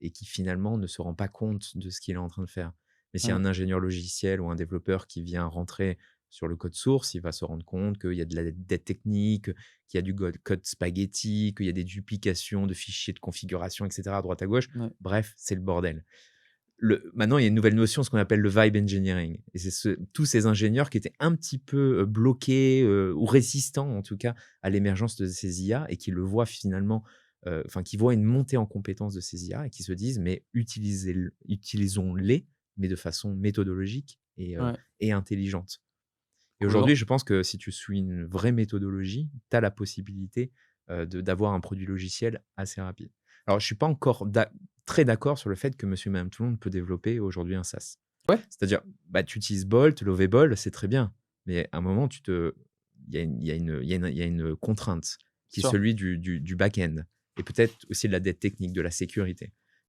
et qui finalement ne se rend pas compte de ce qu'il est en train de faire. Mais s'il y a Ouais, un ingénieur logiciel ou un développeur qui vient rentrer sur le code source, il va se rendre compte qu'il y a de la dette technique, qu'il y a du code spaghetti, qu'il y a des duplications de fichiers de configuration, etc. à droite à gauche. ouais, Bref, c'est le bordel. Maintenant, il y a une nouvelle notion, ce qu'on appelle le vibe engineering. Et c'est tous ces ingénieurs qui étaient un petit peu bloqués ou résistants, en tout cas, à l'émergence de ces IA et qui le voient finalement, enfin, qui voient une montée en compétence de ces IA et qui se disent, mais utilisons-les, mais de façon méthodologique ouais. et intelligente. Et Cool. aujourd'hui, je pense que si tu suis une vraie méthodologie, tu as la possibilité d'avoir un produit logiciel assez rapide. Alors, je ne suis pas encore très d'accord sur le fait que monsieur et madame tout le monde peut développer aujourd'hui un SaaS. Ouais, C'est-à-dire, bah, tu utilises Bolt, Lovable, c'est très bien. Mais à un moment, il y a une contrainte qui est sûr. celui du back-end et peut-être aussi de la dette technique, de la sécurité.